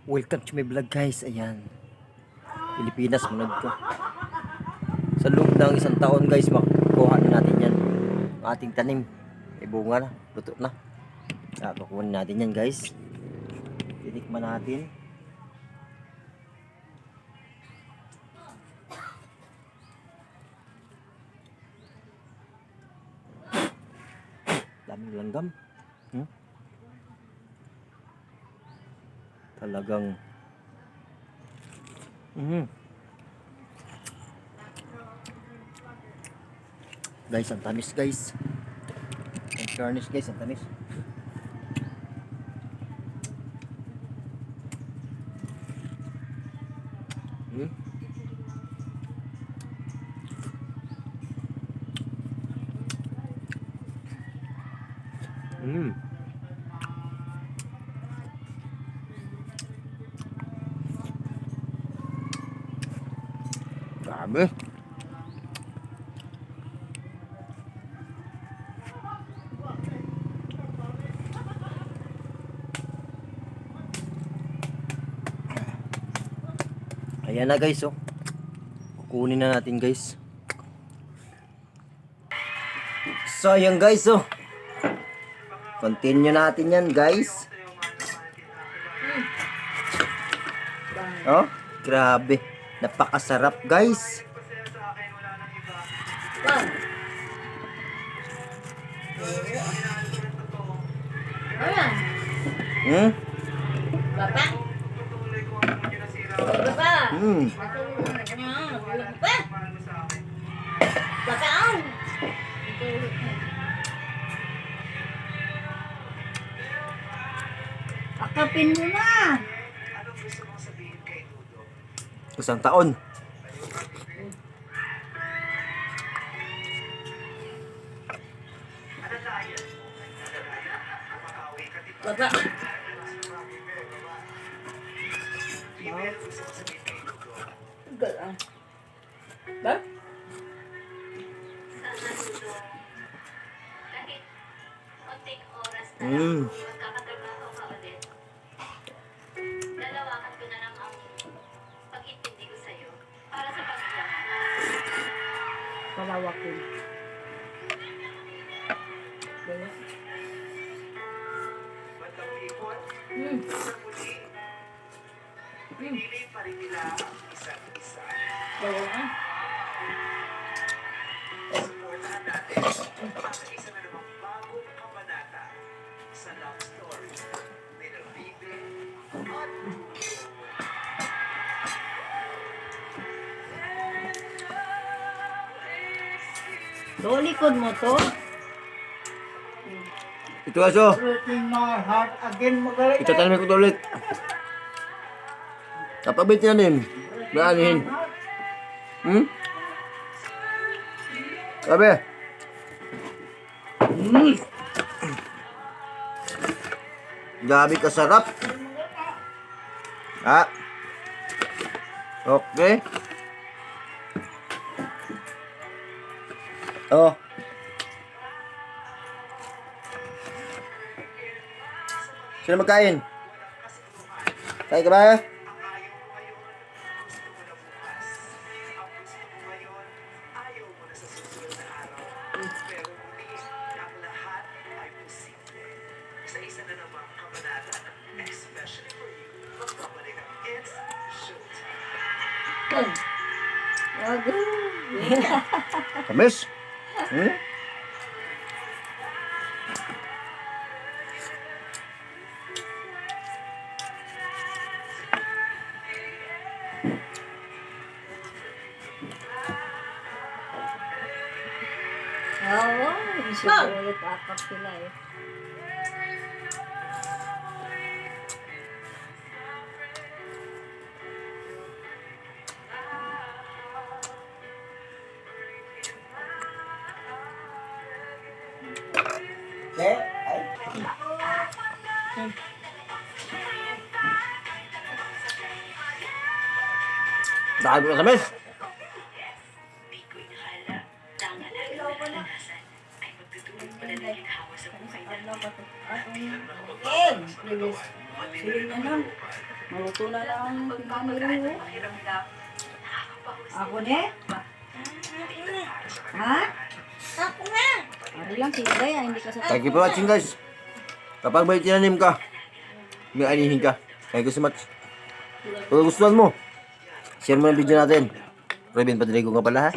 Welcome to my vlog guys. Ayan, Pilipinas munod ko. Sa loob ng isang taon guys, makukuha na natin yan. Ang ating tanim ay bunga na, luto na. Kukuha natin yan guys. Titikman natin. Daming langgam. Talagang guys, ang tamis guys. Ang garnish guys, ang tamis. Grabe. Ayan na guys, oh. Kukunin na natin guys. So ayan guys, oh. Continue natin yan guys. Oh, grabe. Napakasarap guys. Bapak? Bapak? Bapak? Akapin mo na. Isang taon. Bapak? Ba? Magkakatrabaho ka ulit. Lalawakan ko na lang ang pag-intindi ko sa'yo para sa pamilya mo. Palawakin. Pinili pa rin nila ang isa't isa. Supportahan natin ang isa na namang bagong kabanata sa love story ni Bibi at Do, likod mo to. Ito aso. breaking my heart again magaling. Ito tanim ko ulit. Kapabit natin. Baanihin. Sabi. Gabi kasarap. Okay. Oh. Sino magkain? Kain ka ba? Ayaw mo na sa susunod na araw. Pero muli, ang lahat ay posible. Sa isa na namang kabanata, especially for you, magpapalik ang It's Showtime. Kamis? Oo, siguro akap sila eh. Dahil mo kamis? Di ko inahala na ang alaga ng kalanasan ay magtutulong pala ng ginhawa sa buhay natin. Sige, ano? Maluto na lang ang pinamili mo. Pakiramdam. Nakakapahusay. Ako ne? Ha? Ako nga. Ari lang, tigay ah, hindi ka sa... Thank you for watching guys. Kapag may tinanim ka, may anihin ka. Thank you so much. Kung gustuhan mo, share mo ang video natin. Robin Padrigo nga pala ha.